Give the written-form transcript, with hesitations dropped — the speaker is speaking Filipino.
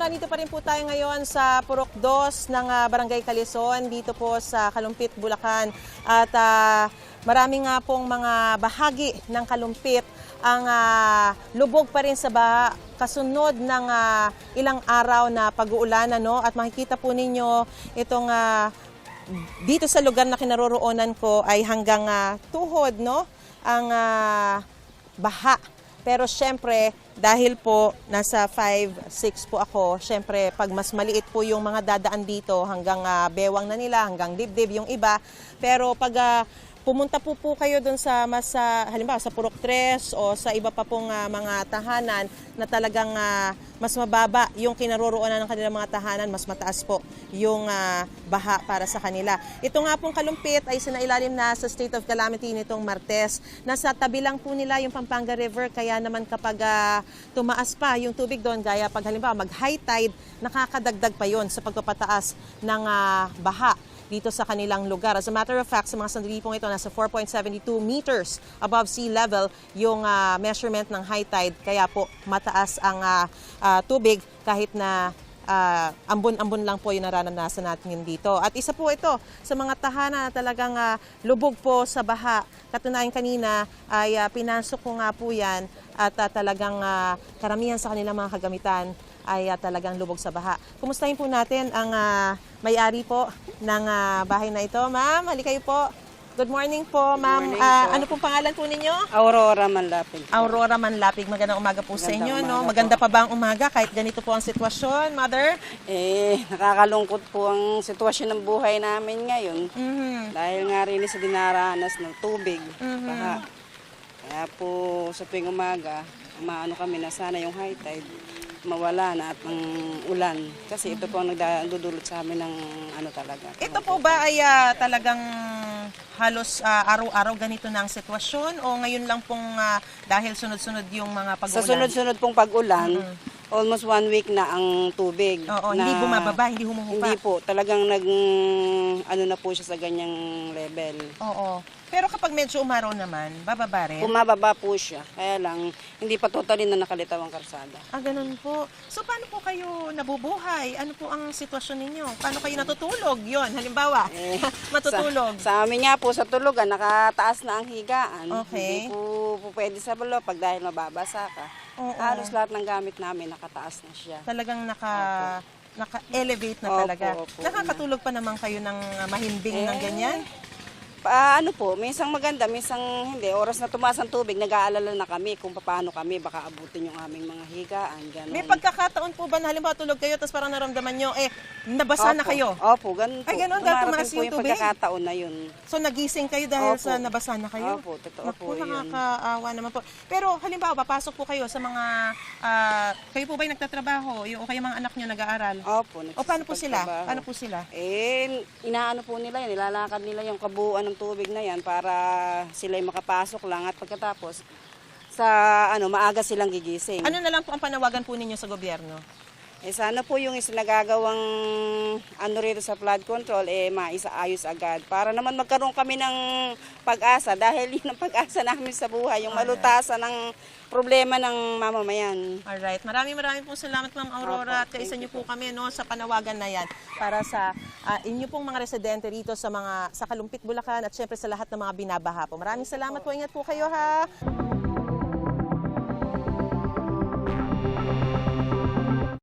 Nandito pa rin po tayo ngayon sa Purok 2 ng Barangay Calison, dito po sa Kalumpit, Bulacan. At marami nga pong mga bahagi ng Kalumpit ang lubog pa rin sa baha kasunod ng ilang araw na pag-uulan. At makikita po ninyo itong dito sa lugar na kinaroroonan ko ay hanggang tuhod ang baha. Pero syempre, dahil po nasa 5'6" po ako, syempre pag mas maliit po yung mga dadaan dito hanggang bewang na nila, hanggang dibdib yung iba. Pero pag pumunta po kayo dun sa halimbawa sa Purok 3 o sa iba pa pong mga tahanan na talagang mas mababa yung kinaroroonan ng kanilang mga tahanan, mas mataas po yung baha para sa kanila. Ito nga pong Kalumpit ay sinailalim na sa state of calamity nitong Martes. Nasa tabi lang po nila yung Pampanga River, kaya naman kapag tumaas pa yung tubig doon, gaya pag halimbawa mag-high tide, nakakadagdag pa yon sa pagpapataas ng baha dito sa kanilang lugar. As a matter of fact, sa mga sandali pong ito, nasa 4.72 meters above sea level yung measurement ng high tide. Kaya po mataas ang tubig kahit na ambon-ambon lang po yung nararanasan natin dito. At isa po ito sa mga tahanan na talagang lubog po sa baha. Katunayan kanina ay pinasok ko nga po yan at talagang karamihan sa kanilang mga kagamitan ay talagang lubog sa baha. Kumustahin po natin ang may-ari po ng bahay na ito. Ma'am, halika kayo po. Good morning po, ma'am. Ano pong pangalan po ninyo? Aurora Manlapig. Aurora Manlapig. Magandang umaga po sa inyo. Maganda pa ba ang umaga kahit ganito po ang sitwasyon, mother? Nakakalungkot po ang sitwasyon ng buhay namin ngayon. Dahil nga rin sa dinaranas ng tubig. Kaya po sa tuwing umaga, umaano kami na sana yung high tide mawala na at ng ulan. Kasi ito po ang nagdudulot sa amin ng talaga. Ito po ba ay talagang halos araw-araw ganito na ang sitwasyon o ngayon lang pong dahil sunod-sunod yung mga pag-ulan? Sa sunod-sunod pong pag-ulan, almost 1 week na ang tubig. Oo, hindi bumababa, hindi humuhupa. Hindi po, talagang na po siya sa ganyang level. Oo. Pero kapag medyo umaraw naman, bababa rin? Bumababa po siya. Kaya lang, hindi pa totally na nakalitaw ang karsada. Ganun po. So, paano po kayo nabubuhay? Ano po ang sitwasyon ninyo? Paano kayo natutulog? Yon, halimbawa, matutulog. Sa amin nga po, sa tulugan, nakataas na ang higaan. Okay. Hindi po pwede sa balo pag dahil mababasa ka. Halos lahat ng gamit namin nakataas na siya. Talagang naka-elevate na talaga. Opo. Nakakatulog pa naman kayo ng mahimbing ng ganyan? Minsan maganda, minsan hindi. Oras na tumaas ang tubig, nag-aalala na kami kung paano kami baka abutin yung aming mga higaan. Ganun. May pagkakataon po ba na halimbawa tulog kayo tapos parang naramdaman nyo, nabasa na kayo? Opo, ganun po. Ay, ganun, dahil tumaas yung tubig? Pagkakataon na yun. So, nagising kayo dahil sa nabasa na kayo? Opo, totoo po yun. Nakakaawa naman po. Pero halimbawa, papasok po kayo sa mga, kayo po ba'y nagtatrabaho? O kayo mga anak nyo nag-aaral? Opo, o paano po sila? Paano po sila? Inaano po nila yan, nilalakad nila yung kabuuan ng tubig na yan para sila makapasok lang at pagkatapos maaga silang gigising. Ano na lang po ang panawagan po ninyo sa gobyerno? Sana po yung nagagawang rito sa flood control maisaayos agad para naman magkaroon kami ng pag-asa dahil yun ang pag-asa namin sa buhay, yung malutasan ng problema ng mamamayan. Alright. Maraming po salamat, Ma'am Aurora. At kaisa niyo po kami sa panawagan na yan para sa inyo pong mga residente rito sa Kalumpit, Bulacan at syempre sa lahat ng mga binabaha po. Maraming salamat po. Ingat po kayo, ha?